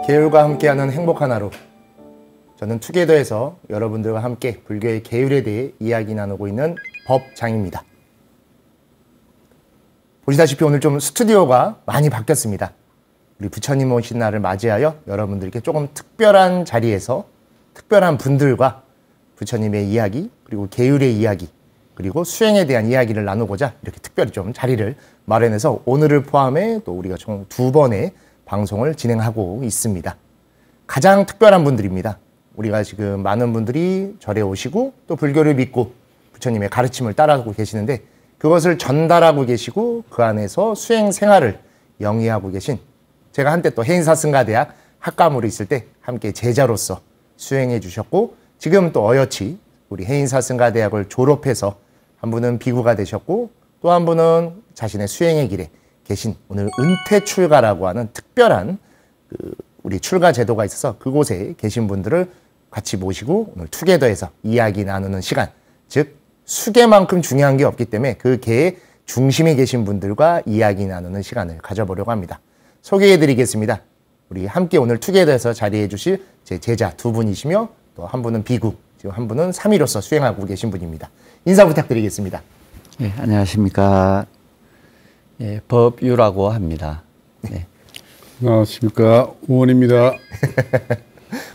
계율과 함께하는 행복한 하루. 저는 투게더에서 여러분들과 함께 불교의 계율에 대해 이야기 나누고 있는 법장입니다. 보시다시피 오늘 좀 스튜디오가 많이 바뀌었습니다. 우리 부처님 오신 날을 맞이하여 여러분들께 조금 특별한 자리에서 특별한 분들과 부처님의 이야기, 그리고 계율의 이야기, 그리고 수행에 대한 이야기를 나누고자 이렇게 특별히 좀 자리를 마련해서 오늘을 포함해 또 우리가 총 2번의 방송을 진행하고 있습니다. 가장 특별한 분들입니다. 우리가 지금 많은 분들이 절에 오시고 또 불교를 믿고 부처님의 가르침을 따라가고 계시는데 그것을 전달하고 계시고 그 안에서 수행 생활을 영위하고 계신, 제가 한때 또 해인사승가대학 학과물에 있을 때 함께 제자로서 수행해 주셨고 지금 또 어여치 우리 해인사승가대학을 졸업해서 한 분은 비구가 되셨고 또 한 분은 자신의 수행의 길에 계신 오늘 은퇴출가라고 하는 특별한 우리 출가 제도가 있어서 그곳에 계신 분들을 같이 모시고 오늘 투게더에서 이야기 나누는 시간, 즉 수계만큼 중요한 게 없기 때문에 그 계의 중심에 계신 분들과 이야기 나누는 시간을 가져보려고 합니다. 소개해드리겠습니다. 우리 함께 오늘 투게더에서 자리해 주실 제 제자 2분이시며 또 한 분은 비구, 지금 한 분은 사미로서 수행하고 계신 분입니다. 인사 부탁드리겠습니다. 네, 안녕하십니까. 네, 법유라고 합니다. 네. 안녕하십니까. 우원입니다.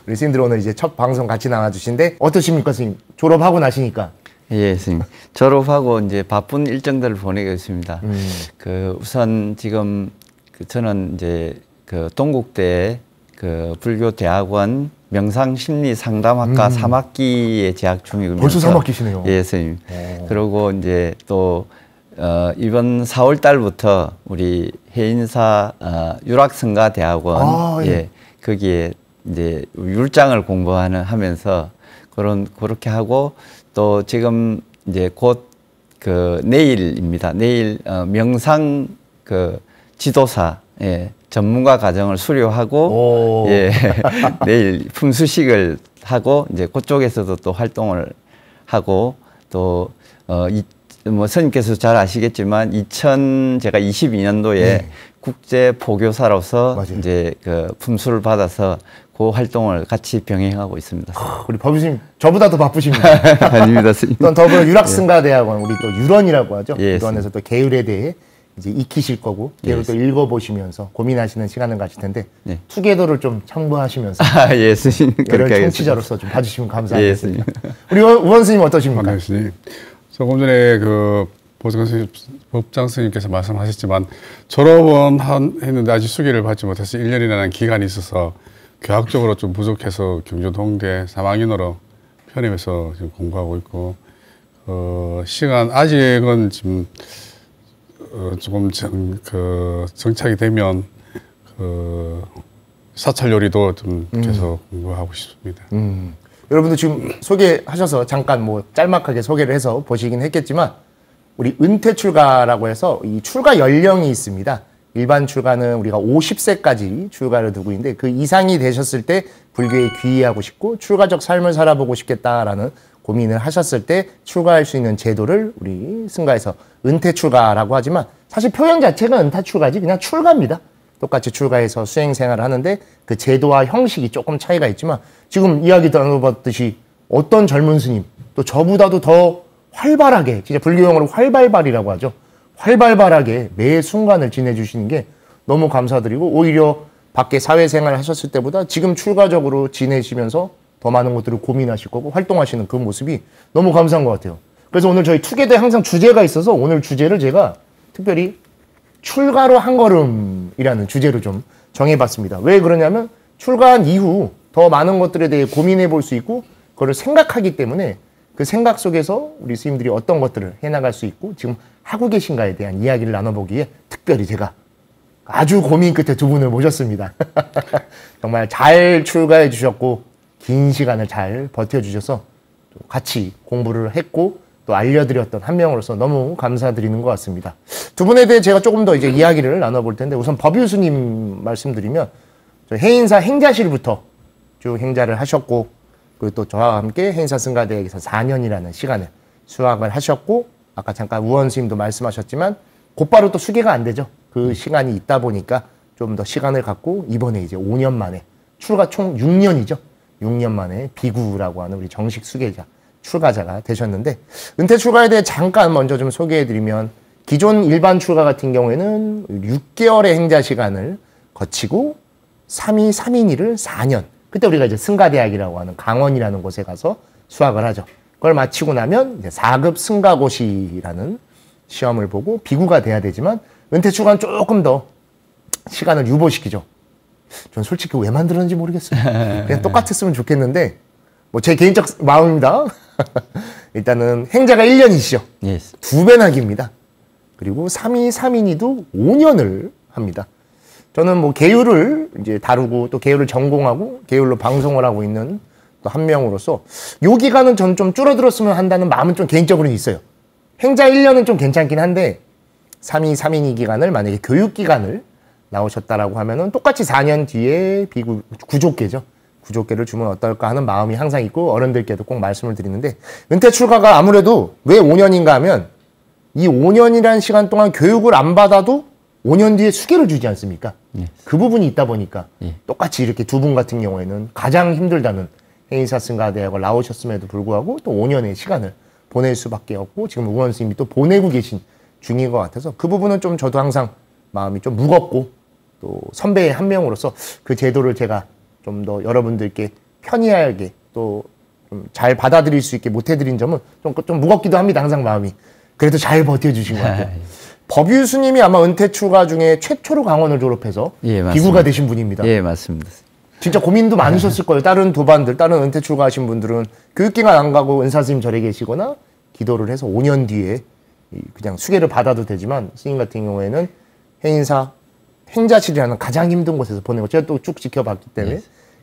우리 스님들 오늘 이제 첫 방송 같이 나와주신데 어떠십니까, 스님? 졸업하고 나시니까? 예, 스님. 졸업하고 이제 바쁜 일정들을 보내고 있습니다. 우선 지금 저는 이제 동국대 불교대학원 명상심리상담학과 3학기에 재학 중이고요. 벌써 3학기시네요. 예, 스님. 그리고 이제 또 이번 4월 달부터 우리 해인사 유락성가대학원 예, 거기에 이제 율장을 공부하면서 그렇게 하고 또 지금 이제 곧 내일입니다. 내일 명상 지도사 전문가 과정을 수료하고 예, 내일 품수식을 하고 이제 그쪽에서도 또 활동을 하고 또 스님께서 잘 아시겠지만 제가 22년도에 국제 포교사로서 맞아요. 이제 품수를 받아서 그 활동을 같이 병행하고 있습니다. 우리 법유스님 저보다 더 바쁘십니다. 아닙니다, 스님. 또 더불어 유락승가대학원 우리 또 유런이라고 하죠. 예, 유런에서 또 계율에 대해 이제 익히실 거고 계율을 또 읽어보시면서 고민하시는 시간을 가질 텐데 투게더를 좀 참고하시면서 예, 스님. 여러 청취자로서 좀 봐주시면 감사하겠습니다. 예, 우리 우원 스님 어떠십니까? 네, 스님. 조금 전에 법장 스님께서 말씀하셨지만 졸업은 했는데 아직 수기를 받지 못해서 1년이라는 기간이 있어서 교학적으로 좀 부족해서 경주 동대 3학년으로 편입해서 지금 공부하고 있고 시간 아직은 지금 조금 정착이 되면 사찰 요리도 좀 계속 공부하고 싶습니다. 여러분들 지금 소개하셔서 잠깐 짤막하게 소개를 해서 보시긴 했겠지만 우리 은퇴출가라고 해서 이 출가 연령이 있습니다. 일반 출가는 우리가 50세까지 출가를 두고 있는데 그 이상이 되셨을 때 불교에 귀의하고 싶고 출가적 삶을 살아보고 싶겠다라는 고민을 하셨을 때 출가할 수 있는 제도를 우리 승가에서 은퇴출가라고 하지만 사실 표현 자체가 은퇴출가지 그냥 출가입니다. 똑같이 출가해서 수행 생활을 하는데 그 제도와 형식이 조금 차이가 있지만 지금 이야기 나눠봤듯이 어떤 젊은 스님 또 저보다도 더 활발하게, 진짜 불교용어로 활발발이라고 하죠. 활발발하게 매 순간을 지내주시는 게 너무 감사드리고 오히려 밖에 사회생활 하셨을 때보다 지금 출가적으로 지내시면서 더 많은 것들을 고민하실 거고 활동하시는 그 모습이 너무 감사한 것 같아요. 그래서 오늘 저희 투게더에 항상 주제가 있어서 오늘 주제를 제가 특별히 출가로 한 걸음이라는 주제로 좀 정해봤습니다. 왜 그러냐면 출가한 이후 더 많은 것들에 대해 고민해 볼 수 있고 그걸 생각하기 때문에 그 생각 속에서 우리 스님들이 어떤 것들을 해나갈 수 있고 지금 하고 계신가에 대한 이야기를 나눠보기에 특별히 제가 아주 고민 끝에 2분을 모셨습니다. 정말 잘 출가해 주셨고 긴 시간을 잘 버텨주셔서 같이 공부를 했고 또 알려드렸던 한 명으로서 너무 감사드리는 것 같습니다. 2분에 대해 제가 조금 더 이제 이야기를 나눠볼 텐데 우선 법유스님 말씀드리면 해인사 행자실부터 쭉 행자를 하셨고 그리고 또 저와 함께 해인사 승가대학에서 4년이라는 시간을 수학을 하셨고 아까 잠깐 우원 스님도 말씀하셨지만 곧바로 또 수계가 안 되죠. 그 시간이 있다 보니까 좀 더 시간을 갖고 이번에 이제 5년 만에 출가 총 6년이죠. 6년 만에 비구라고 하는 우리 정식 수계자, 출가자가 되셨는데, 은퇴 출가에 대해 잠깐 먼저 좀 소개해드리면, 기존 일반 출가 같은 경우에는 6개월의 행자 시간을 거치고 3위 3인이를 4년. 그때 우리가 이제 승가대학이라고 하는 강원이라는 곳에 가서 수학을 하죠. 그걸 마치고 나면 이제 4급 승가고시라는 시험을 보고 비구가 돼야 되지만, 은퇴 출가는 조금 더 시간을 유보시키죠. 전 솔직히 왜 만들었는지 모르겠어요. 그냥 똑같았으면 좋겠는데, 뭐 제 개인적 마음입니다. 일단은 행자가 1년이시죠. Yes. 2배나 깁니다. 그리고 3위 3인이도 5년을 합니다. 저는 뭐 계율을 이제 다루고 또 계율을 전공하고 계율로 방송을 하고 있는 또 한 명으로서 요 기간은 전 좀 줄어들었으면 한다는 마음은 좀 개인적으로는 있어요. 행자 1년은 좀 괜찮긴 한데 3위 3인이 기간을 만약에 교육 기간을 나오셨다라고 하면은 똑같이 4년 뒤에 비구 구족계죠. 구족계를 주면 어떨까 하는 마음이 항상 있고 어른들께도 꼭 말씀을 드리는데, 은퇴 출가가 아무래도 왜 5년인가 하면 이 5년이라는 시간 동안 교육을 안 받아도 5년 뒤에 수계를 주지 않습니까? 예. 그 부분이 있다 보니까 예. 똑같이 이렇게 두 분 같은 경우에는 가장 힘들다는 해인사 승가대학을 나오셨음에도 불구하고 또 5년의 시간을 보낼 수밖에 없고, 지금 우원 스님이 또 보내고 계신 중인 것 같아서 그 부분은 좀 저도 항상 마음이 좀 무겁고, 또 선배의 한 명으로서 그 제도를 제가 좀 더 여러분들께 편리하게 또 좀 잘 받아들일 수 있게 못해드린 점은 좀 무겁기도 합니다. 항상 마음이. 그래도 잘 버텨주신 것 같아요. 법유 스님이 아마 은퇴 출가 중에 최초로 강원을 졸업해서 예, 맞습니다. 비구가 되신 분입니다. 예, 맞습니다. 진짜 고민도 많으셨을 거예요. 다른 도반들, 다른 은퇴 출가하신 분들은 교육기간 안 가고 은사 스님 절에 계시거나 기도를 해서 5년 뒤에 그냥 수계를 받아도 되지만, 스님 같은 경우에는 해인사 행자실이라는 가장 힘든 곳에서 보내고 제가 또 쭉 지켜봤기 때문에,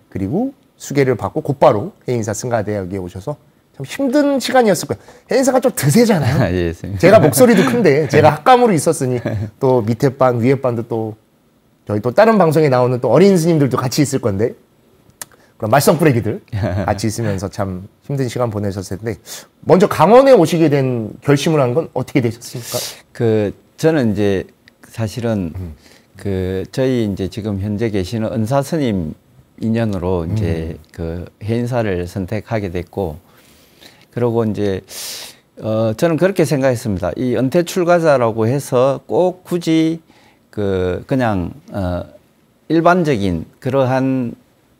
그리고 수계를 받고 곧바로 해인사 승가대학에 오셔서 참 힘든 시간이었을 거예요. 해인사가 좀 드세잖아요. 예, 제가 목소리도 큰데 제가 학감으로 있었으니 또 밑에 반 위에 반도 또 저희 또 다른 방송에 나오는 또 어린 스님들도 같이 있을 건데, 그런 말썽꾸러기들 같이 있으면서 참 힘든 시간 보내셨을 텐데, 먼저 강원에 오시게 된 결심을 한 건 어떻게 되셨습니까? 저는 이제 사실은 저희 이제 지금 현재 계시는 은사 스님 인연으로 이제 해인사를 선택하게 됐고, 그리고 이제 저는 그렇게 생각했습니다. 이 은퇴 출가자라고 해서 꼭 굳이 그냥 일반적인 그러한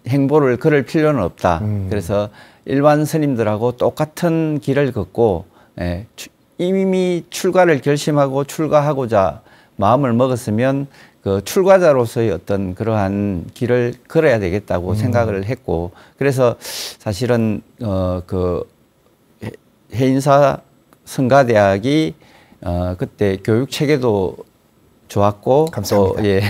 행보를 걸을 필요는 없다. 그래서 일반 스님들하고 똑같은 길을 걷고, 이미 출가를 결심하고 출가하고자 마음을 먹었으면 그 출가자로서의 어떤 그러한 길을 걸어야 되겠다고 생각을 했고, 그래서 사실은 해인사 성가대학이 그때 교육 체계도 좋았고, 감사합니다. 또, 예.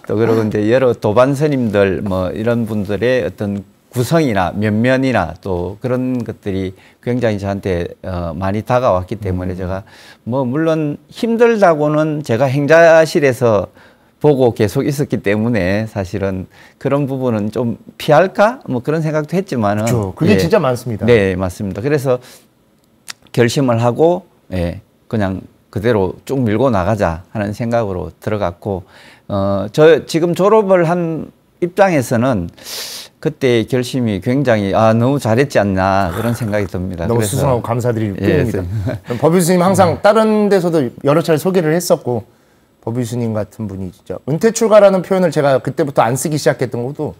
또 그러고 이제 여러 도반 스님들 뭐 이런 분들의 어떤 구성이나 면면이나 또 그런 것들이 굉장히 저한테 많이 다가왔기 때문에 제가 뭐 물론 힘들다고는 제가 행자실에서 보고 계속 있었기 때문에 사실은 그런 부분은 좀 피할까? 뭐 그런 생각도 했지만은. 그렇죠. 그게 예. 진짜 많습니다. 네, 맞습니다. 그래서 결심을 하고, 예, 그냥 그대로 쭉 밀고 나가자 하는 생각으로 들어갔고, 저 지금 졸업을 한 입장에서는 그때 결심이 굉장히 너무 잘했지 않나 그런 생각이 듭니다. 너무 그래서 수승하고 감사드릴 예, 뿐입니다. 법유 스님 항상 다른 데서도 여러 차례 소개를 했었고, 법유 스님 같은 분이 진짜 은퇴 출가라는 표현을 제가 그때부터 안 쓰기 시작했던 것도,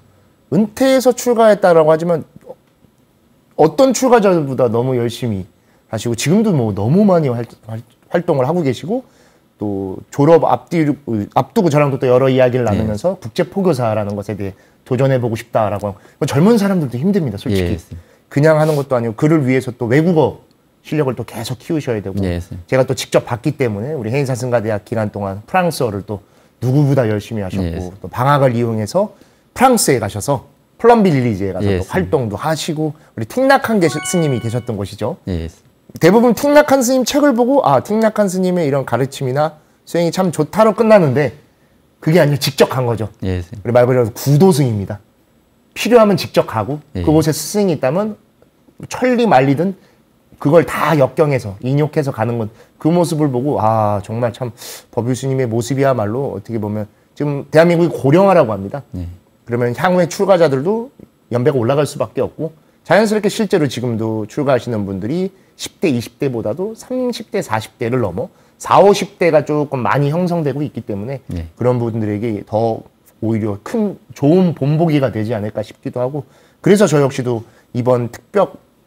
은퇴해서 출가했다라고 하지만 어떤 출가자보다 너무 열심히 하시고 지금도 뭐 너무 많이 활동을 하고 계시고, 또 졸업 앞두고 저랑도 또 여러 이야기를 나누면서 국제포교사라는 것에 대해 도전해보고 싶다라고 하고, 젊은 사람들도 힘듭니다, 솔직히. 예. 그냥 하는 것도 아니고 그를 위해서 또 외국어 실력을 또 계속 키우셔야 되고, 예. 제가 또 직접 봤기 때문에 우리 해인사 승가대학 기간 동안 프랑스어를 또 누구보다 열심히 하셨고, 예. 또 방학을 이용해서 프랑스에 가셔서 플럼빌리지에 가서 예. 또 활동도 하시고, 우리 틱낙한 스님이 계셨던 곳이죠. 예. 대부분 틱낙한 스님 책을 보고 틱낙한 스님의 이런 가르침이나 수행이 참 좋다로 끝나는데, 그게 아니라 직접 간 거죠. 예. 우리 말 그대로 구도승입니다. 필요하면 직접 가고, 예. 그곳에 스승이 있다면 천리 말리든 그걸 다 역경해서 인욕해서 가는 건, 그 모습을 보고 정말 참 법유 스님의 모습이야말로 어떻게 보면 지금 대한민국이 고령화라고 합니다. 예. 그러면 향후에 출가자들도 연배가 올라갈 수밖에 없고 자연스럽게 실제로 지금도 출가하시는 분들이 10대, 20대보다도 30대, 40대를 넘어 40, 50대가 조금 많이 형성되고 있기 때문에 네. 그런 분들에게 더 오히려 큰 좋은 본보기가 되지 않을까 싶기도 하고 그래서 저 역시도 이번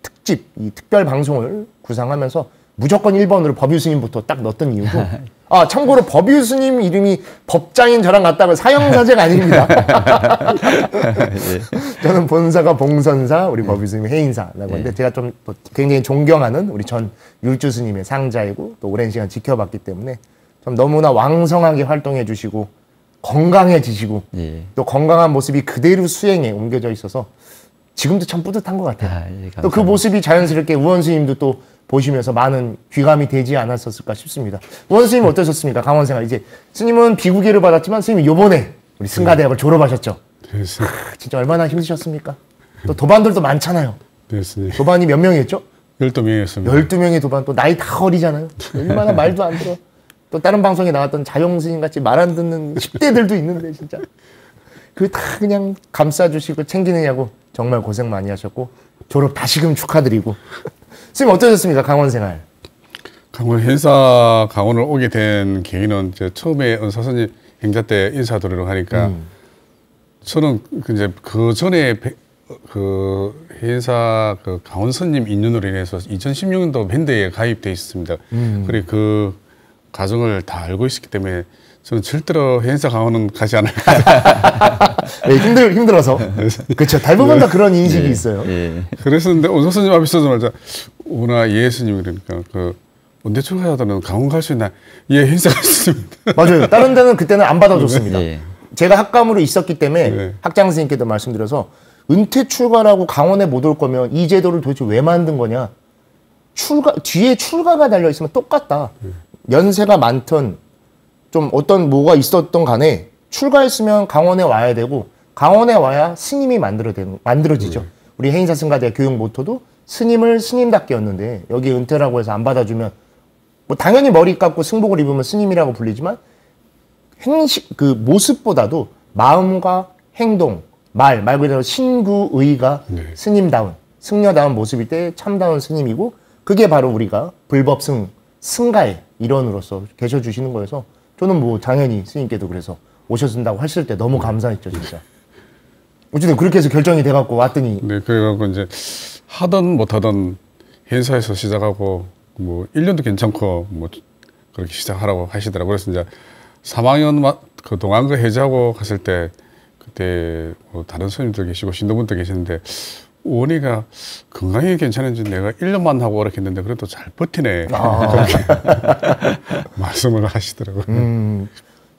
특집, 이 특별 방송을 구상하면서 무조건 1번으로 법유 스님부터 딱 넣었던 이유도 아 참고로 법유 스님 이름이 법장인 저랑 같다고 사형사제가 아닙니다. 저는 본사가 봉선사, 우리 법유 스님 해인사라고 하는데 제가 좀 또 굉장히 존경하는 우리 전 율주 스님의 상자이고 또 오랜 시간 지켜봤기 때문에 좀 너무나 왕성하게 활동해 주시고 건강해지시고 또 건강한 모습이 그대로 수행에 옮겨져 있어서 지금도 참 뿌듯한 것 같아요. 또 그 모습이 자연스럽게 우원 스님도 또 보시면서 많은 귀감이 되지 않았었을까 싶습니다. 우원 스님 어떠셨습니까? 강원 생활. 이제 스님은 비구계를 받았지만 스님이 요번에 우리 승가대학을 졸업하셨죠. 진짜 얼마나 힘드셨습니까? 또 도반들도 많잖아요. 네, 스님. 도반이 몇 명이었죠? 12명이었습니다. 12명의 도반. 또 나이 다 어리잖아요. 얼마나 말도 안 들어. 또 다른 방송에 나왔던 자용 스님 같이 말 안 듣는 10대들도 있는데 진짜. 그 다 그냥 감싸주시고 챙기느냐고 정말 고생 많이 하셨고 졸업 다시금 축하드리고 선생님 어떠셨습니까? 강원 생활. 강원 행사 강원을 오게 된 계기는 이제 처음에 은사스님 행자 때 인사드리러 하니까 저는 이제 그 전에 그 행사 그 강원 스님 인연으로 인해서 2016년도 밴드에 가입돼 있습니다. 그리고 그 과정을 다 알고 있었기 때문에 저는 절대로 행사 강원은 가지 않을 거다. 네, 힘들어서. 그렇죠. 대부분 다 그런 인식이 있어요. 그랬었는데 은사스님 앞에 서서 말자 오나 예수님 그러니까 그 원대출 가야들은 강원 갈 수 있나? 예, 행사 갈 수 있습니다. 맞아요. 다른 데는 그때는 안 받아줬습니다. 제가 학감으로 있었기 때문에 학장 선생님께도 말씀드려서 은퇴 출가라고 강원에 못 올 거면 이 제도를 도대체 왜 만든 거냐? 뒤에 출가가 달려 있으면 똑같다. 연세가 많든 좀 어떤 뭐가 있었던 간에 출가했으면 강원에 와야 되고 강원에 와야 스님이 만들어지죠. 우리 해인사 승가대 교육 모토도 스님을 스님답게였는데 여기 은퇴라고 해서 안 받아주면 뭐 당연히 머리 감고 승복을 입으면 스님이라고 불리지만 그 모습보다도 마음과 행동, 말 그대로 신구의가 스님다운, 승려다운 모습일 때 참다운 스님이고 그게 바로 우리가 불법승가의 일원으로서 계셔주시는 거여서 저는 뭐 당연히 스님께도 그래서 오셨다고 했을 때 너무 감사했죠, 진짜. 어쨌든 그렇게 해서 결정이 돼갖고 왔더니. 네, 그래갖고 이제 하든 못하든 행사에서 시작하고 뭐 1년도 괜찮고 뭐 그렇게 시작하라고 하시더라고요. 그래서 이제 3학년 그 동안거 해제하고 갔을 때 그때 뭐 다른 스님들 계시고 신도분들 계시는데 원이가 건강이 괜찮은지 내가 1년만 하고 그렇게 했는데 그래도 잘 버티네. 그렇게 말씀을 하시더라고요.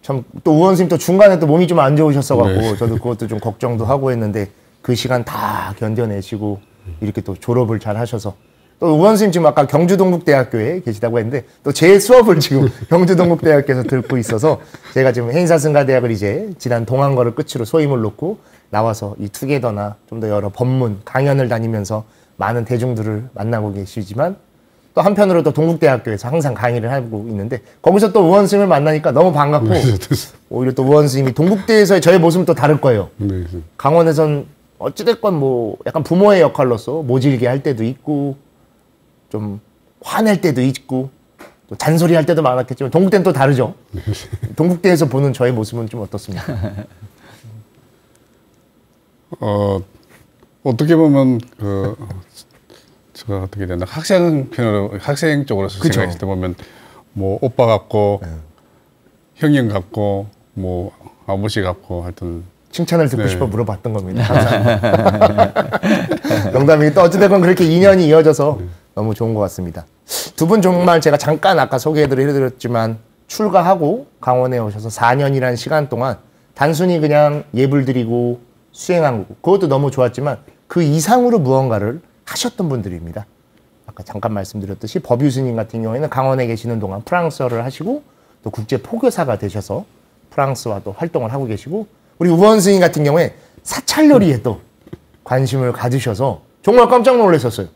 참 또 우원 스님 또 중간에 또 몸이 좀 안 좋으셨어갖고 저도 그것도 좀 걱정도 하고 했는데 그 시간 다 견뎌내시고 이렇게 또 졸업을 잘 하셔서 또 우원 스님 지금 아까 경주동국대학교에 계시다고 했는데 또 제 수업을 지금 경주동국대학교에서 듣고 있어서 제가 지금 해인사승가대학을 이제 지난 동안거를 끝으로 소임을 놓고 나와서 이 투게더나 좀 더 여러 법문 강연을 다니면서 많은 대중들을 만나고 계시지만 또 한편으로 또 동국대학교에서 항상 강의를 하고 있는데 거기서 또 우원 스님을 만나니까 너무 반갑고 오히려 또 우원 스님이 동국대에서의 저의 모습은 또 다를 거예요. 강원에선 어찌됐건 뭐 약간 부모의 역할로서 모질게 할 때도 있고 좀 화낼 때도 있고 또 잔소리 할 때도 많았겠지만 동국대는 또 다르죠. 동국대에서 보는 저의 모습은 좀 어떻습니까? 어떻게 보면 제가 어떻게 되나 학생 쪽으로서 생각했을 때 보면 뭐 오빠 같고 형님 같고 뭐 아버지 같고 하여튼 칭찬을 듣고 싶어 물어봤던 겁니다. 감사합니다. 농담이 또 어찌됐건 그렇게 인연이 이어져서 너무 좋은 것 같습니다. 두 분 정말 제가 잠깐 아까 소개해드렸지만 출가하고 강원에 오셔서 4년이라는 시간 동안 단순히 그냥 예불 드리고 수행한 거고 그것도 너무 좋았지만 그 이상으로 무언가를 하셨던 분들입니다. 아까 잠깐 말씀드렸듯이 법유 스님 같은 경우에는 강원에 계시는 동안 프랑스어를 하시고 또 국제 포교사가 되셔서 프랑스와 또 활동을 하고 계시고 우리 우원 스님 같은 경우에 사찰 요리에 또 관심을 가지셔서 정말 깜짝 놀랐었어요.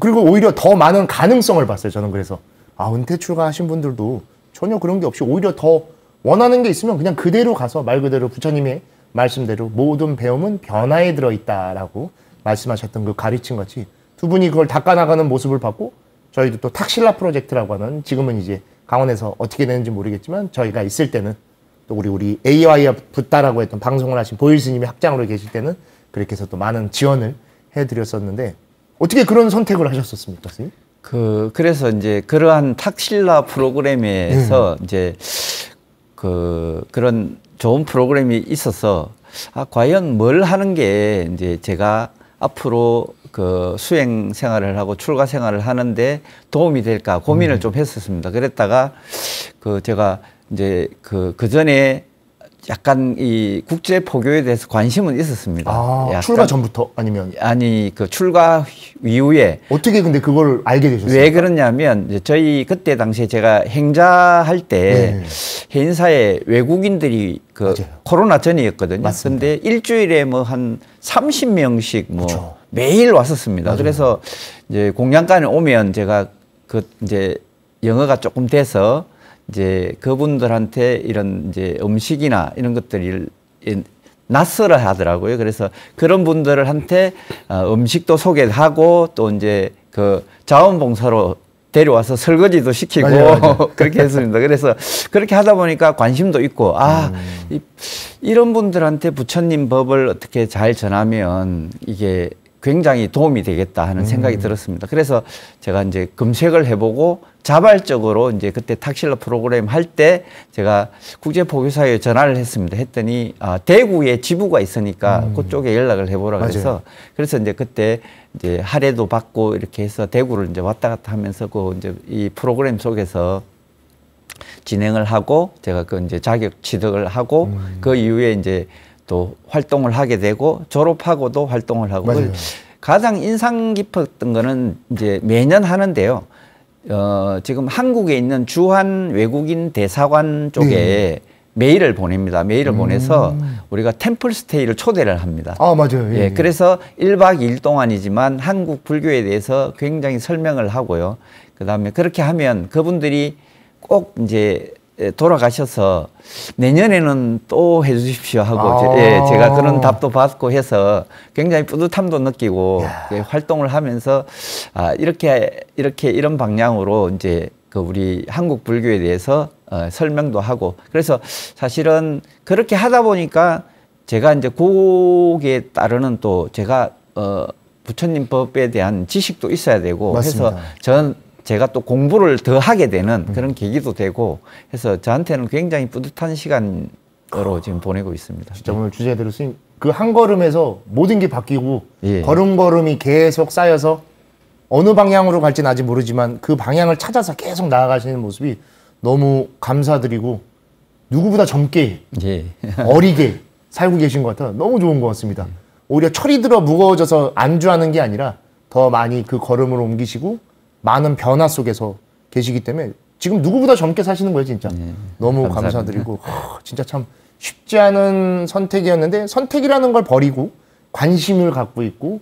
그리고 오히려 더 많은 가능성을 봤어요. 저는 그래서 은퇴 출가하신 분들도 전혀 그런 게 없이 오히려 더 원하는 게 있으면 그냥 그대로 가서 말 그대로 부처님의 말씀대로 모든 배움은 변화에 들어있다라고 말씀하셨던 그 가르침 같이 두 분이 그걸 닦아나가는 모습을 봤고 저희도 또 탁실라 프로젝트라고 하는 지금은 이제 강원에서 어떻게 되는지 모르겠지만 저희가 있을 때는 또 우리 AI와 붙다라고 했던 방송을 하신 보일 스님이 학장으로 계실 때는 그렇게 해서 또 많은 지원을 해드렸었는데 어떻게 그런 선택을 하셨었습니까, 선생님? 그래서 이제 그러한 탁실라 프로그램에서 이제 그런 좋은 프로그램이 있어서 과연 뭘 하는 게 이제 제가 앞으로 그 수행 생활을 하고 출가 생활을 하는데 도움이 될까 고민을 좀 했었습니다. 그랬다가 제가 이제 그 전에 약간 이 국제 포교에 대해서 관심은 있었습니다. 출가 전부터 아니면? 아니, 그 출가 이후에. 어떻게 근데 그걸 알게 되셨어요? 왜 그러냐면, 이제 저희 그때 당시에 제가 행자할 때 해인사에 외국인들이 맞아요. 코로나 전이었거든요. 맞습니다. 근데 일주일에 뭐 한 30명씩 뭐 그쵸. 매일 왔었습니다. 맞아요. 그래서 이제 공양간에 오면 제가 이제 영어가 조금 돼서 이제 그분들한테 이런 이제 음식이나 이런 것들을 낯설어 하더라고요. 그래서 그런 분들한테 음식도 소개하고 또 이제 그 자원봉사로 데려와서 설거지도 시키고 맞아요. 그렇게 했습니다. 그래서 그렇게 하다 보니까 관심도 있고 이런 분들한테 부처님 법을 어떻게 잘 전하면 이게 굉장히 도움이 되겠다 하는 생각이 들었습니다. 그래서 제가 이제 검색을 해보고 자발적으로 이제 그때 탁실라 프로그램 할 때 제가 국제포교사회에 전화를 했습니다. 했더니 대구에 지부가 있으니까 그쪽에 연락을 해보라 그래서 그래서 이제 그때 이제 할애도 받고 이렇게 해서 대구를 이제 왔다 갔다 하면서 이제 이 프로그램 속에서 진행을 하고 제가 이제 자격 취득을 하고 그 이후에 이제 또 활동을 하게 되고 졸업하고도 활동을 하고 가장 인상 깊었던 거는 이제 매년 하는데요. 지금 한국에 있는 주한 외국인 대사관 쪽에 메일을 보냅니다. 메일을 보내서 우리가 템플 스테이를 초대를 합니다. 맞아요. 예, 그래서 1박 2일 동안이지만 한국 불교에 대해서 굉장히 설명을 하고요. 그다음에 그렇게 하면 그분들이 꼭 이제 돌아가셔서 내년에는 또 해주십시오 하고 제가 그런 답도 받고 해서 굉장히 뿌듯함도 느끼고 활동을 하면서 이런 방향으로 이제 우리 한국 불교에 대해서 설명도 하고 그래서 사실은 그렇게 하다 보니까 제가 이제 거기에 따르는 또 제가 부처님 법에 대한 지식도 있어야 되고 맞습니다. 해서 제가 또 공부를 더 하게 되는 그런 계기도 되고 해서 저한테는 굉장히 뿌듯한 시간으로 지금 보내고 있습니다. 진짜 오늘 주제대로 스님 그 한 걸음에서 모든 게 바뀌고 예. 걸음걸음이 계속 쌓여서 어느 방향으로 갈지는 아직 모르지만 그 방향을 찾아서 계속 나아가시는 모습이 너무 감사드리고 누구보다 젊게 예. 어리게 살고 계신 것 같아요. 너무 좋은 것 같습니다. 오히려 철이 들어 무거워져서 안주하는 게 아니라 더 많이 그 걸음을 옮기시고 많은 변화 속에서 계시기 때문에 지금 누구보다 젊게 사시는 거예요, 진짜. 너무 감사합니다. 감사드리고 진짜 참 쉽지 않은 선택이었는데 선택이라는 걸 버리고 관심을 갖고 있고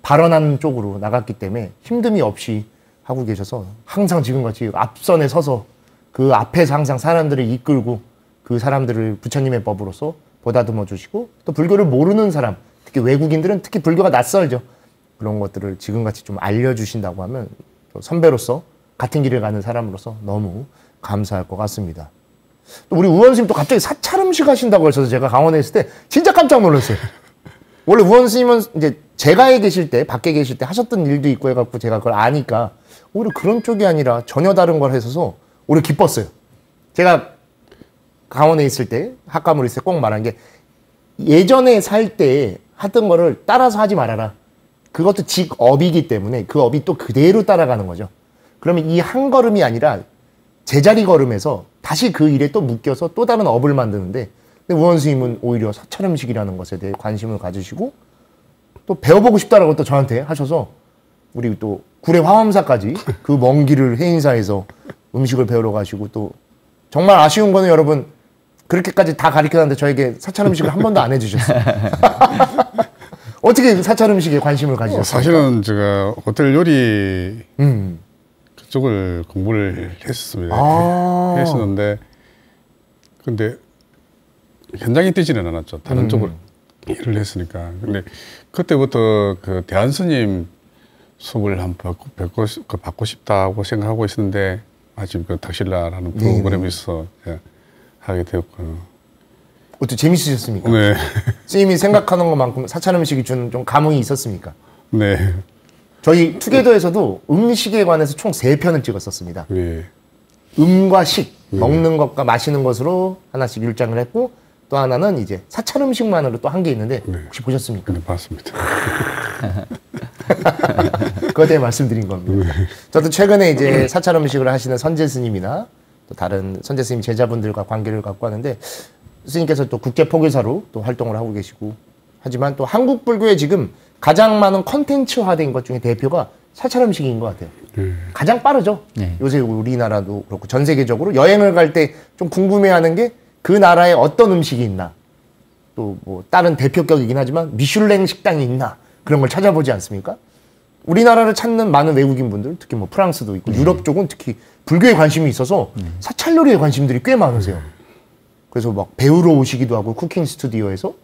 발언하는 쪽으로 나갔기 때문에 힘듦이 없이 하고 계셔서 항상 지금같이 앞선에 서서 그 앞에서 항상 사람들을 이끌고 그 사람들을 부처님의 법으로서 보다듬어 주시고 또 불교를 모르는 사람, 특히 외국인들은 특히 불교가 낯설죠. 그런 것들을 지금같이 좀 알려주신다고 하면 또 선배로서 같은 길을 가는 사람으로서 너무 감사할 것 같습니다. 또 우리 우원 스님 또 갑자기 사찰 음식 하신다고 하셔서 제가 강원에 있을 때 진짜 깜짝 놀랐어요. 원래 우원 스님은 이제 제가에 계실 때, 밖에 계실 때 하셨던 일도 있고 해갖고 제가 그걸 아니까 오히려 그런 쪽이 아니라 전혀 다른 걸 해서 오히려 기뻤어요. 제가 강원에 있을 때, 학과물에 있을 때 꼭 말한 게 예전에 살 때 하던 거를 따라서 하지 말아라. 그것도 직업이기 때문에 그 업이 또 그대로 따라가는 거죠. 그러면 이 한 걸음이 아니라 제자리 걸음에서 다시 그 일에 또 묶여서 또 다른 업을 만드는데 근데 우원 스님은 오히려 사찰 음식이라는 것에 대해 관심을 가지시고 또 배워보고 싶다라고 또 저한테 하셔서 우리 또 구례 화엄사까지 그 먼 길을 해인사에서 음식을 배우러 가시고 또 정말 아쉬운 거는 여러분 그렇게까지 다 가르쳐놨는데 저에게 사찰 음식을 한 번도 안 해주셨어요. 어떻게 사찰 음식에 관심을 가지셨어요? 사실은 제가 호텔 요리 그쪽을 공부를 했었습니다. 했었는데 근데 현장에 뛰지는 않았죠. 다른 쪽을 일을 했으니까. 근데 그때부터 그 대한스님 수업을 한번 받고 싶다고 생각하고 있었는데 마침 그 닥실라라는 프로그램에서 하게 되었고요. 어떻게 재밌으셨습니까? 네. 스님이 생각하는 것만큼 사찰 음식이 주는 좀 감흥이 있었습니까? 네. 저희 투게더에서도 음식에 관해서 총 3편을 찍었었습니다. 네. 음과 식, 먹는 것과 마시는 것으로 하나씩 율장을 했고, 또 하나는 이제 사찰 음식만으로 또 한 게 있는데 혹시 보셨습니까? 네, 봤습니다. 그것 때문에 말씀드린 겁니다. 저도 최근에 이제 사찰 음식을 하시는 선재 스님이나 또 다른 선재 스님 제자분들과 관계를 갖고 하는데, 스님께서 또 국제 포교사로 또 활동을 하고 계시고, 하지만 또 한국 불교에 지금 가장 많은 컨텐츠화된 것 중에 대표가 사찰 음식인 것 같아요. 가장 빠르죠. 네. 요새 우리나라도 그렇고 전 세계적으로 여행을 갈 때 좀 궁금해하는 게 그 나라에 어떤 음식이 있나, 또 뭐 다른 대표격이긴 하지만 미슐랭 식당이 있나, 그런 걸 찾아보지 않습니까? 우리나라를 찾는 많은 외국인 분들, 특히 뭐 프랑스도 있고 유럽 쪽은 특히 불교에 관심이 있어서 사찰 요리에 관심들이 꽤 많으세요. 그래서 막 배우러 오시기도 하고, 쿠킹 스튜디오에서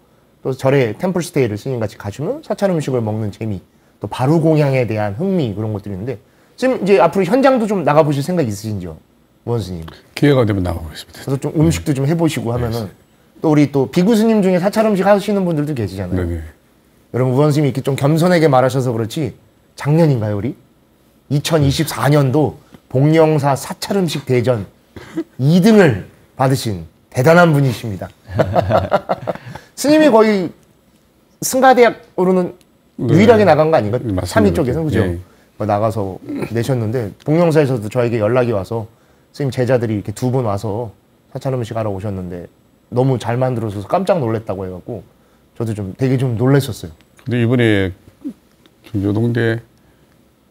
또 절에 템플 스테이를 스님같이 가시면 사찰 음식을 먹는 재미, 또 바루 공양에 대한 흥미, 그런 것들이 있는데, 지금 이제 앞으로 현장도 좀 나가보실 생각 있으신지요? 무원 스님. 기회가 되면 나가보겠습니다. 그래서 좀 음식도 좀 해보시고 하면은, 또 우리 또 비구 스님 중에 사찰 음식 하시는 분들도 계시잖아요. 네네. 여러분, 무원 스님이 이렇게 좀 겸손하게 말하셔서 그렇지, 작년인가요, 우리? 2024년도 복령사 사찰 음식 대전 2등을 받으신 대단한 분이십니다. 스님이 거의 승가대학으로는 유일하게 나간 거 아닌가? 맞습니다. 3위 쪽에서, 그죠? 예. 나가서 내셨는데, 복령사에서도 저에게 연락이 와서 스님 제자들이 이렇게 2분 와서 사찰 음식 하러 오셨는데 너무 잘 만들어서 깜짝 놀랐다고 해갖고 저도 좀 되게 좀 놀랐었어요. 근데 이번에 경조동대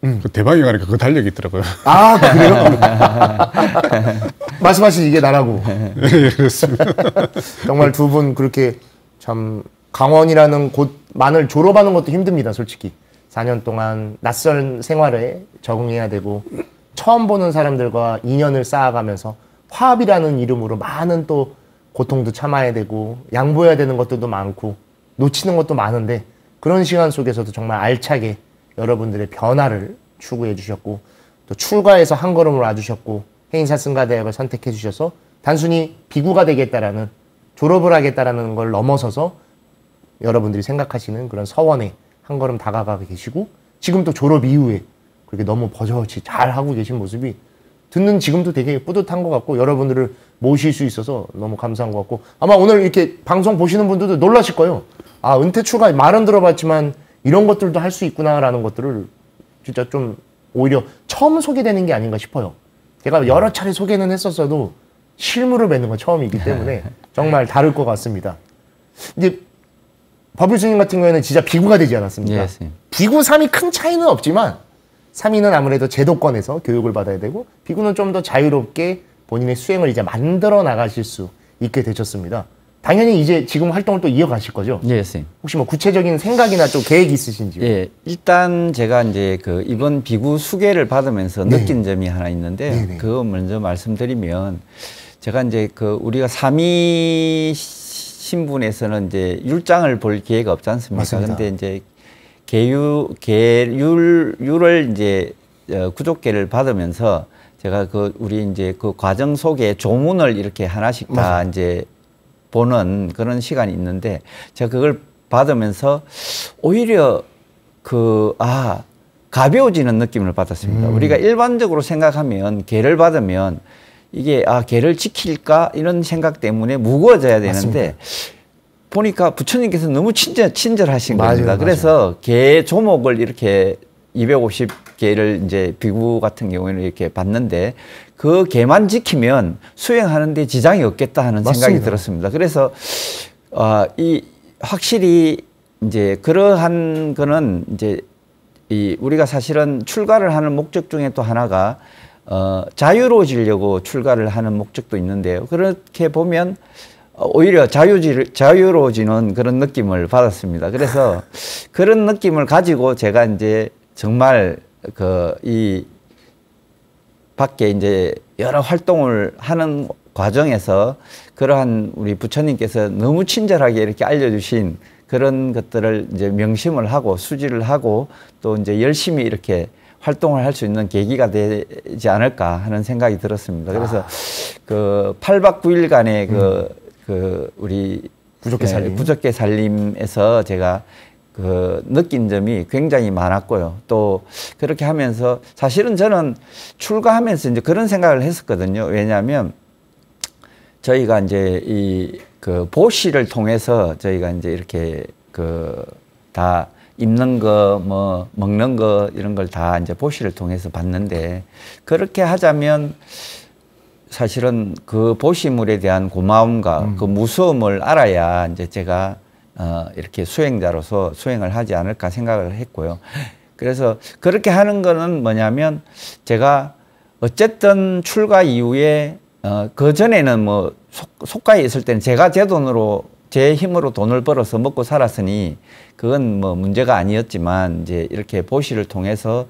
그 대방에 가니까 그 달력이 있더라고요. 아, 그래요? 말씀하신 이게 나라고. 네, 그렇습니다. 정말 2분 그렇게 참, 강원이라는 곳만을 졸업하는 것도 힘듭니다, 솔직히. 4년 동안 낯선 생활에 적응해야 되고, 처음 보는 사람들과 인연을 쌓아가면서 화합이라는 이름으로 많은 또 고통도 참아야 되고, 양보해야 되는 것들도 많고, 놓치는 것도 많은데, 그런 시간 속에서도 정말 알차게 여러분들의 변화를 추구해 주셨고, 또 출가해서 한 걸음을 와주셨고, 해인사 승가대학을 선택해 주셔서 단순히 비구가 되겠다라는, 졸업을 하겠다라는 걸 넘어서서 여러분들이 생각하시는 그런 서원에 한 걸음 다가가고 계시고, 지금 또 졸업 이후에 그렇게 너무 버젓이 잘 하고 계신 모습이 듣는 지금도 되게 뿌듯한 것 같고, 여러분들을 모실 수 있어서 너무 감사한 것 같고, 아마 오늘 이렇게 방송 보시는 분들도 놀라실 거예요. 아, 은퇴 출가 말은 들어봤지만 이런 것들도 할 수 있구나라는 것들을 진짜 좀 오히려 처음 소개되는 게 아닌가 싶어요. 제가 여러 차례 소개는 했었어도 실물을 뵙는 건 처음이기 때문에 정말 다를 것 같습니다. 이제 법ül 스님 같은 경우에는 진짜 비구가 되지 않았습니까? 예, 스님. 비구 3이 큰 차이는 없지만 3위는 아무래도 제도권에서 교육을 받아야 되고, 비구는 좀 더 자유롭게 본인의 수행을 이제 만들어 나가실 수 있게 되셨습니다. 당연히 이제 지금 활동을 또 이어가실 거죠? 예, 스님. 혹시 뭐 구체적인 생각이나 좀 계획이 있으신지요? 예, 일단 제가 이제 그 이번 비구 수계를 받으면서 네. 느낀 점이 하나 있는데, 네네. 그거 먼저 말씀드리면, 제가 이제 그 우리가 3위 신분에서는 이제 율장을 볼 기회가 없지 않습니까? 맞습니다. 근데 이제 계율을 이제 구족계를 받으면서 제가 그 우리 이제 그 과정 속에 조문을 이렇게 하나씩 다 맞아요. 이제 보는 그런 시간이 있는데, 제가 그걸 받으면서 오히려 가벼워지는 느낌을 받았습니다. 우리가 일반적으로 생각하면 계를 받으면 이게 계를 지킬까 이런 생각 때문에 무거워져야 되는데, 맞습니다. 보니까 부처님께서 너무 친절하신 맞아요, 겁니다. 맞아요. 그래서 계 조목을 이렇게 250개를 이제 비구 같은 경우에는 이렇게 받는데, 그 개만 지키면 수행하는데 지장이 없겠다 하는 생각이 맞습니다. 들었습니다. 그래서 이 확실히 이제 그러한 거는 이제 우리가 사실은 출가를 하는 목적 중에 또 하나가 자유로워지려고 출가를 하는 목적도 있는데요. 그렇게 보면 오히려 자유로워지는 그런 느낌을 받았습니다. 그래서 그런 느낌을 가지고 제가 이제 정말 이 밖에 이제 여러 활동을 하는 과정에서 그러한 우리 부처님께서 너무 친절하게 이렇게 알려주신 그런 것들을 이제 명심을 하고 수지를 하고 또 이제 열심히 이렇게 활동을 할 수 있는 계기가 되지 않을까 하는 생각이 들었습니다. 그래서 그 8박 9일간의 그 우리 부적개 살림에서 제가 그 느낀 점이 굉장히 많았고요. 또 그렇게 하면서 사실은 저는 출가하면서 이제 그런 생각을 했었거든요. 왜냐하면 저희가 이제 이 그 보시를 통해서 저희가 이제 이렇게 그 다 입는 거, 뭐 먹는 거 이런 걸 다 이제 보시를 통해서 봤는데 그렇게 하자면 사실은 그 보시물에 대한 고마움과 그 무서움을 알아야 이제 제가 이렇게 수행자로서 수행을 하지 않을까 생각을 했고요. 그래서 그렇게 하는 거는 뭐냐면 제가 어쨌든 출가 이후에 그 전에는 뭐 속가에 있을 때는 제가 제 돈으로 제 힘으로 돈을 벌어서 먹고 살았으니 그건 뭐 문제가 아니었지만 이제 이렇게 보시를 통해서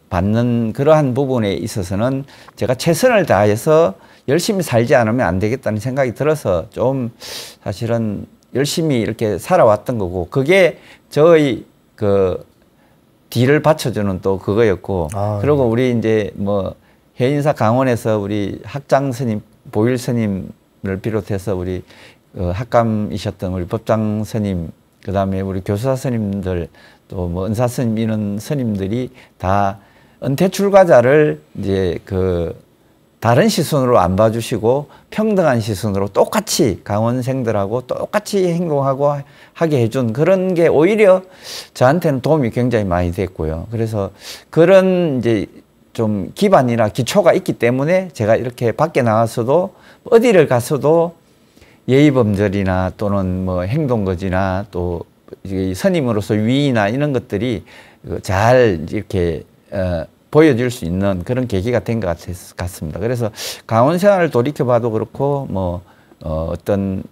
받는 그러한 부분에 있어서는 제가 최선을 다해서 열심히 살지 않으면 안 되겠다는 생각이 들어서 좀 사실은 열심히 이렇게 살아왔던 거고 그게 저의 그 뒤를 받쳐주는 또 그거였고 그리고 우리 이제 뭐 해인사 강원에서 우리 학장 스님 보일 스님을 비롯해서 우리 학감이셨던 우리 법장 스님 그다음에 우리 교수사 스님들 또 뭐 은사 스님 이런 스님들이 다 은퇴 출가자를 이제 그 다른 시선으로 안 봐주시고 평등한 시선으로 똑같이 강원생들하고 똑같이 행동하고 하게 해준 그런 게 오히려 저한테는 도움이 굉장히 많이 됐고요. 그래서 그런 이제 좀 기반이나 기초가 있기 때문에 제가 이렇게 밖에 나가서도 어디를 가서도 예의범절이나 또는 뭐 행동거지나 또 스님으로서 위의나 이런 것들이 잘 이렇게 보여줄 수 있는 그런 계기가 된 것 같습니다. 그래서 강원 생활을 돌이켜봐도 그렇고 뭐 어떤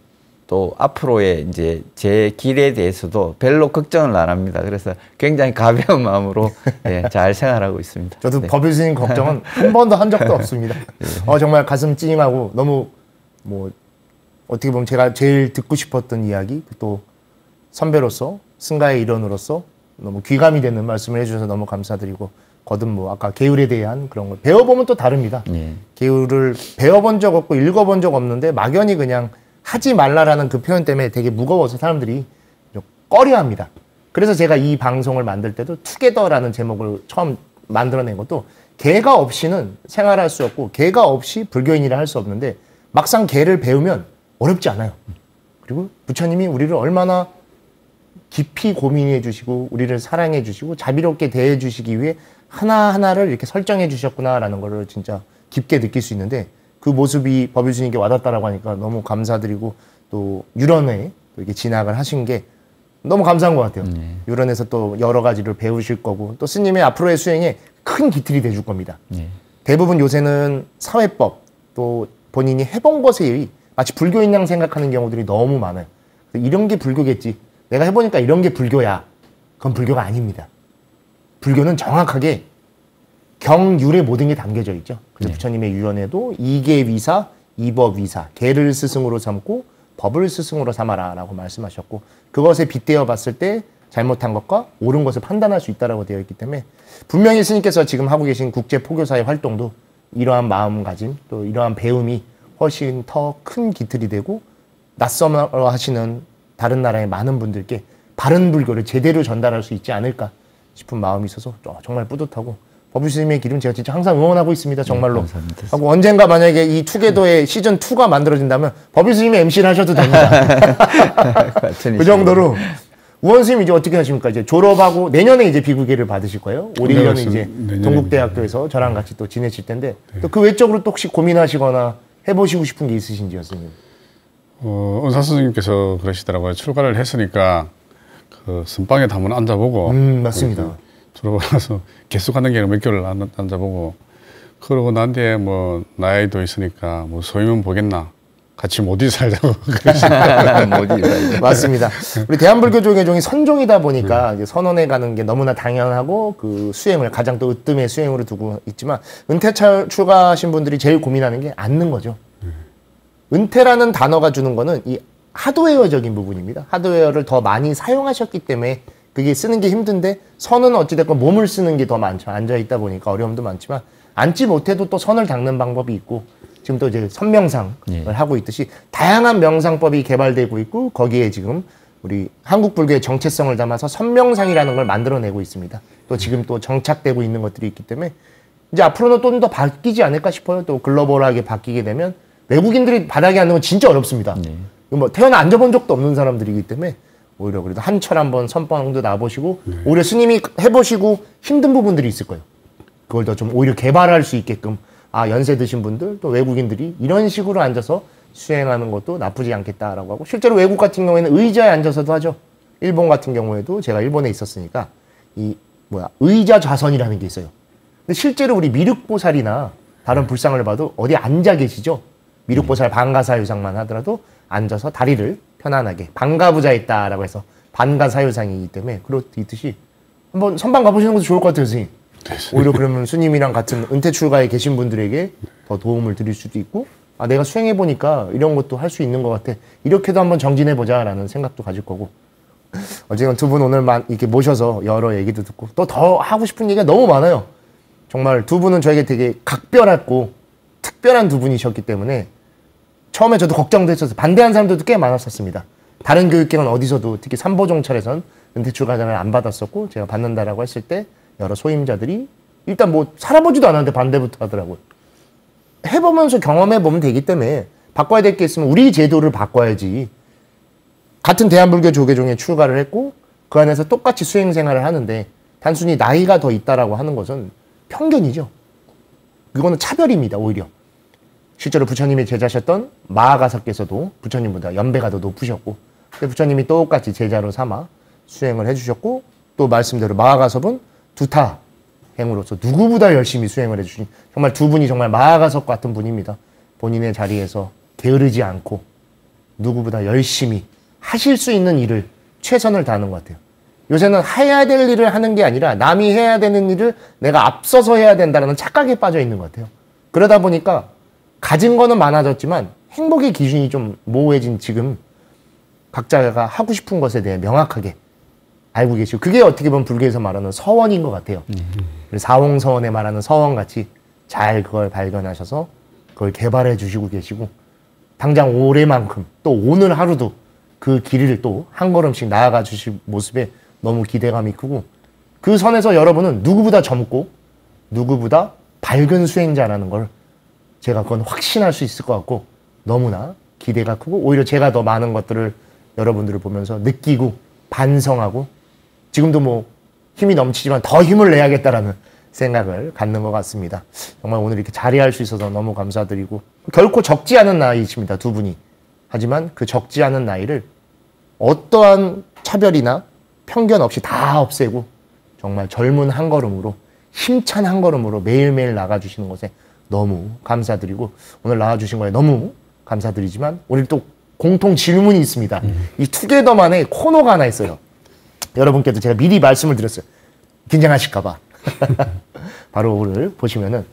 또 앞으로의 이제 제 길에 대해서도 별로 걱정을 안 합니다. 그래서 굉장히 가벼운 마음으로 네, 잘 생활하고 있습니다. 저도 네. 법유스님 걱정은 한 번도 한 적도 없습니다. 정말 가슴 찡하고 너무 뭐 어떻게 보면 제가 제일 듣고 싶었던 이야기 또 선배로서 승가의 일원으로서 너무 귀감이 되는 말씀을 해주셔서 너무 감사드리고 거듭 뭐 아까 계율에 대한 그런 걸 배워보면 또 다릅니다. 계율을 배워본 적 없고 읽어본 적 없는데 막연히 그냥 하지 말라라는 그 표현 때문에 되게 무거워서 사람들이 꺼려합니다. 그래서 제가 이 방송을 만들 때도 투게더라는 제목을 처음 만들어낸 것도 개가 없이는 생활할 수 없고 개가 없이 불교인이라 할 수 없는데 막상 개를 배우면 어렵지 않아요. 그리고 부처님이 우리를 얼마나 깊이 고민해 주시고 우리를 사랑해 주시고 자비롭게 대해 주시기 위해 하나하나를 이렇게 설정해 주셨구나라는 거를 진짜 깊게 느낄 수 있는데 그 모습이 법유스님께 와닿다라고 하니까 너무 감사드리고 또 유런에 이렇게 진학을 하신 게 너무 감사한 것 같아요. 유런에서 또 여러 가지를 배우실 거고 또 스님의 앞으로의 수행에 큰 기틀이 돼줄 겁니다. 대부분 요새는 사회법 또 본인이 해본 것에 의해 마치 불교인 양 생각하는 경우들이 너무 많아요. 이런 게 불교겠지. 내가 해보니까 이런 게 불교야. 그건 불교가 아닙니다. 불교는 정확하게 경율의 모든 게 담겨져 있죠. 그래서 부처님의 유언에도 이계위사, 이법위사, 계를 스승으로 삼고 법을 스승으로 삼아라 라고 말씀하셨고 그것에 빗대어 봤을 때 잘못한 것과 옳은 것을 판단할 수 있다라고 되어 있기 때문에 분명히 스님께서 지금 하고 계신 국제포교사의 활동도 이러한 마음가짐 또 이러한 배움이 훨씬 더 큰 기틀이 되고 낯설어 하시는 다른 나라의 많은 분들께 바른 불교를 제대로 전달할 수 있지 않을까 싶은 마음이 있어서 정말 뿌듯하고 법유스님의 길은 제가 진짜 항상 응원하고 있습니다. 정말로. 감사합니다. 하고 언젠가 만약에 이 투게더의 시즌2가 만들어진다면 법유스님이 MC를 하셔도 됩니다. 그 정도로 우원스님 이제 어떻게 하십니까? 이제 졸업하고 내년에 이제 비구계를 받으실 거예요. 올 1년은 이제 동국대학교에서 저랑 같이 또 지내실 텐데 또 그 외적으로 또 혹시 고민하시거나 해보시고 싶은 게 있으신지요, 스님? 은사 스님께서 그러시더라고요. 출가를 했으니까 그 선방에 한번 앉아보고 맞습니다. 들어가서 계속하는 게 몇 개월 앉아보고 그러고 난 뒤에 뭐 나이도 있으니까 뭐 소위면 보겠나 같이 못 살자고 맞습니다. 우리 대한불교종의 종이 선종이다 보니까 이제 선원에 가는 게 너무나 당연하고 그 수행을 가장 또 으뜸의 수행으로 두고 있지만 은퇴 출가하신 분들이 제일 고민하는 게 앉는 거죠. 은퇴라는 단어가 주는 거는 이 하드웨어적인 부분입니다. 하드웨어를 더 많이 사용하셨기 때문에 그게 쓰는 게 힘든데 선은 어찌됐건 몸을 쓰는 게 더 많죠. 앉아있다 보니까 어려움도 많지만 앉지 못해도 또 선을 닦는 방법이 있고 지금 또 이제 선명상을 하고 있듯이 다양한 명상법이 개발되고 있고 거기에 지금 우리 한국 불교의 정체성을 담아서 선명상이라는 걸 만들어내고 있습니다. 또 지금 또 정착되고 있는 것들이 있기 때문에 이제 앞으로는 좀 더 바뀌지 않을까 싶어요. 또 글로벌하게 바뀌게 되면 외국인들이 바닥에 앉는 건 진짜 어렵습니다. 뭐 태어나 앉아본 적도 없는 사람들이기 때문에 오히려 그래도 한철 한번 선방도 놔보시고 오히려 스님이 해보시고 힘든 부분들이 있을 거예요. 그걸 더 좀 오히려 개발할 수 있게끔 연세 드신 분들 또 외국인들이 이런 식으로 앉아서 수행하는 것도 나쁘지 않겠다라고 하고 실제로 외국 같은 경우에는 의자에 앉아서도 하죠. 일본 같은 경우에도 제가 일본에 있었으니까 의자 좌선이라는 게 있어요. 근데 실제로 우리 미륵보살이나 다른 불상을 봐도 어디 앉아 계시죠? 미륵보살 반가사유상만 하더라도 앉아서 다리를 편안하게 반가부자했다라고 해서 반가사유상이기 때문에 그렇듯이 한번 선방 가보시는 것도 좋을 것 같아요, 스님. 오히려 그러면 스님이랑 같은 은퇴 출가에 계신 분들에게 더 도움을 드릴 수도 있고 내가 수행해보니까 이런 것도 할 수 있는 것 같아. 이렇게도 한번 정진해보자라는 생각도 가질 거고 어쨌든 두 분 오늘 이렇게 모셔서 여러 얘기도 듣고 또 더 하고 싶은 얘기가 너무 많아요. 정말 두 분은 저에게 되게 각별하고 특별한 두 분이셨기 때문에 처음에 저도 걱정도 했었어요. 반대하는 사람들도 꽤 많았었습니다. 다른 교육기관 어디서도 특히 삼보종찰에선 은퇴 출가자를 안 받았었고 제가 받는다라고 했을 때 여러 소임자들이 일단 뭐 살아보지도 않았는데 반대부터 하더라고요. 해보면서 경험해보면 되기 때문에 바꿔야 될 게 있으면 우리 제도를 바꿔야지. 같은 대한불교 조계종에 출가를 했고 그 안에서 똑같이 수행생활을 하는데 단순히 나이가 더 있다라고 하는 것은 편견이죠. 그거는 차별입니다. 오히려. 실제로 부처님이 제자셨던 마하가사께서도 부처님보다 연배가 더 높으셨고 부처님이 똑같이 제자로 삼아 수행을 해주셨고 또 말씀대로 마하가섭은 두타 행으로서 누구보다 열심히 수행을 해주신 정말 두 분이 정말 마하가섭 같은 분입니다. 본인의 자리에서 게으르지 않고 누구보다 열심히 하실 수 있는 일을 최선을 다하는 것 같아요. 요새는 해야 될 일을 하는 게 아니라 남이 해야 되는 일을 내가 앞서서 해야 된다는 착각에 빠져 있는 것 같아요. 그러다 보니까 가진 거는 많아졌지만 행복의 기준이 좀 모호해진 지금 각자가 하고 싶은 것에 대해 명확하게 알고 계시고 그게 어떻게 보면 불교에서 말하는 서원인 것 같아요. 사홍서원에 말하는 서원같이 잘 그걸 발견하셔서 그걸 개발해 주시고 계시고 당장 올해만큼 또 오늘 하루도 그 길을 또 한 걸음씩 나아가 주실 모습에 너무 기대감이 크고 그 선에서 여러분은 누구보다 젊고 누구보다 밝은 수행자라는 걸 제가 그건 확신할 수 있을 것 같고 너무나 기대가 크고 오히려 제가 더 많은 것들을 여러분들을 보면서 느끼고 반성하고 지금도 뭐 힘이 넘치지만 더 힘을 내야겠다라는 생각을 갖는 것 같습니다. 정말 오늘 이렇게 자리할 수 있어서 너무 감사드리고 결코 적지 않은 나이이십니다. 두 분이. 하지만 그 적지 않은 나이를 어떠한 차별이나 편견 없이 다 없애고 정말 젊은 한 걸음으로 힘찬 한 걸음으로 매일매일 나가주시는 것에 너무 감사드리고 오늘 나와주신 거에 너무 감사드리지만 오늘 또 공통 질문이 있습니다. 이 투게더만의 코너가 하나 있어요. 여러분께도 제가 미리 말씀을 드렸어요. 긴장하실까봐. 바로 오늘 보시면은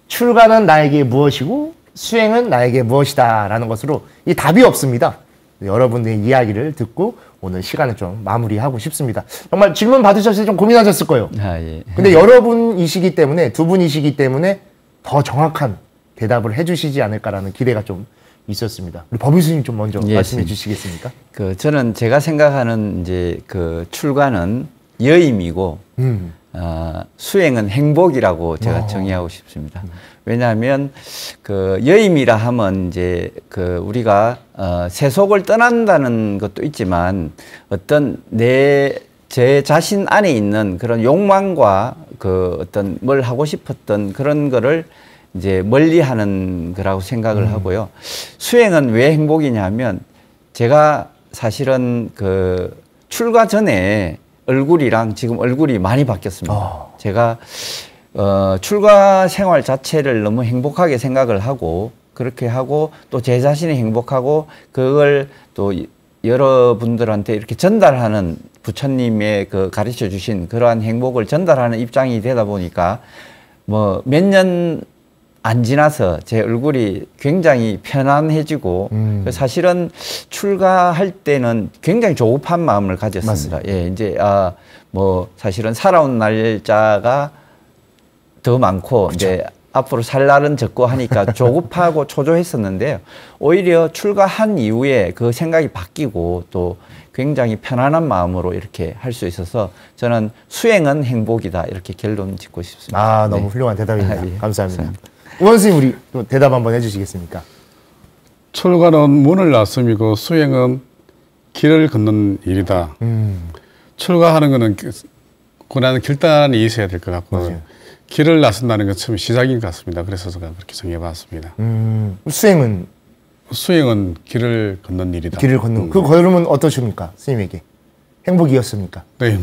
출가는 나에게 무엇이고 수행은 나에게 무엇이다 라는 것으로 이 답이 없습니다. 여러분의 이야기를 듣고 오늘 시간을 좀 마무리하고 싶습니다. 정말 질문 받으셨을 때 좀 고민하셨을 거예요. 예. 근데 여러분이시기 때문에 두 분이시기 때문에 더 정확한 대답을 해주시지 않을까라는 기대가 좀 있었습니다. 우리 법의스님 좀 먼저 말씀해 주시겠습니까? 저는 제가 생각하는 이제 그 출가는 여임이고 수행은 행복이라고 제가 정의하고 싶습니다. 왜냐하면 그 여임이라 하면 이제 그 우리가 세속을 떠난다는 것도 있지만 어떤 제 자신 안에 있는 그런 욕망과 그 어떤 뭘 하고 싶었던 그런 거를 이제 멀리 하는 거라고 생각을 하고요. 수행은 왜 행복이냐면 제가 사실은 그 출가 전에 얼굴이랑 지금 얼굴이 많이 바뀌었습니다. 제가 출가 생활 자체를 너무 행복하게 생각을 하고 그렇게 하고 또 제 자신이 행복하고 그걸 또 여러분들한테 이렇게 전달하는 부처님의 그 가르쳐 주신 그러한 행복을 전달하는 입장이 되다 보니까 뭐 몇 년 안 지나서 제 얼굴이 굉장히 편안해지고 사실은 출가할 때는 굉장히 조급한 마음을 가졌습니다. 맞습니다. 예, 이제 뭐 사실은 살아온 날짜가 더 많고 이제 앞으로 살 날은 적고 하니까 조급하고 초조했었는데요. 오히려 출가한 이후에 그 생각이 바뀌고 또 굉장히 편안한 마음으로 이렇게 할 수 있어서 저는 수행은 행복이다 이렇게 결론 짓고 싶습니다. 아, 너무 훌륭한 대답입니다. 예. 감사합니다. 우원 스님 우리 또 대답 한번 해주시겠습니까? 출가는 문을 놨음이고 수행은 길을 걷는 일이다. 출가하는 거는 고난은 결단이 있어야 될 것 같고 맞아요. 길을 나선다는 건 처음 시작인 것 같습니다. 그래서 제가 그렇게 정해봤습니다. 수행은 수행은 길을 걷는 일이다. 길을 걷는 그 걸음은 어떠십니까? 스님에게 행복이었습니까? 네.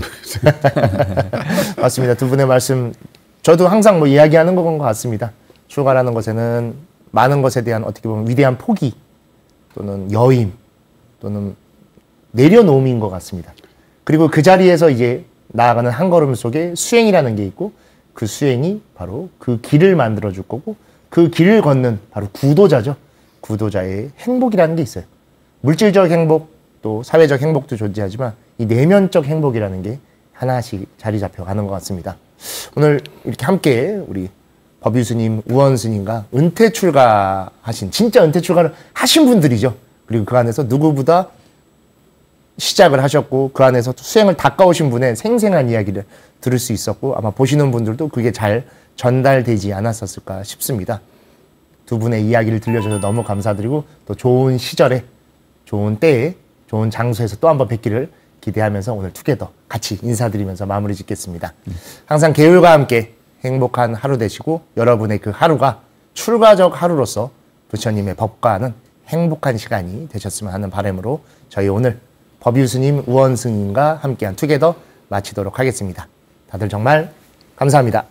맞습니다. 두 분의 말씀 저도 항상 뭐 이야기하는 것 같습니다. 출가라는 것에는 많은 것에 대한 어떻게 보면 위대한 포기 또는 여임 또는 내려놓음인 것 같습니다. 그리고 그 자리에서 이제 나아가는 한 걸음 속에 수행이라는 게 있고 그 수행이 바로 그 길을 만들어 줄 거고 그 길을 걷는 바로 구도자죠. 구도자의 행복이라는 게 있어요. 물질적 행복 또 사회적 행복도 존재하지만 이 내면적 행복이라는 게 하나씩 자리 잡혀가는 것 같습니다. 오늘 이렇게 함께 우리 법유 스님, 우원 스님과 은퇴 출가하신 진짜 은퇴 출가를 하신 분들이죠. 그리고 그 안에서 누구보다 시작을 하셨고 그 안에서 수행을 닦아오신 분의 생생한 이야기를 들을 수 있었고 아마 보시는 분들도 그게 잘 전달되지 않았었을까 싶습니다. 두 분의 이야기를 들려줘서 너무 감사드리고 또 좋은 시절에 좋은 때에 좋은 장소에서 또 한번 뵙기를 기대하면서 오늘 투게더 같이 인사드리면서 마무리 짓겠습니다. 항상 계율과 함께 행복한 하루 되시고 여러분의 그 하루가 출가적 하루로서 부처님의 법과는 행복한 시간이 되셨으면 하는 바람으로 저희 오늘 법유 스님, 우원 스님과 함께한 투게더 마치도록 하겠습니다. 다들 정말 감사합니다.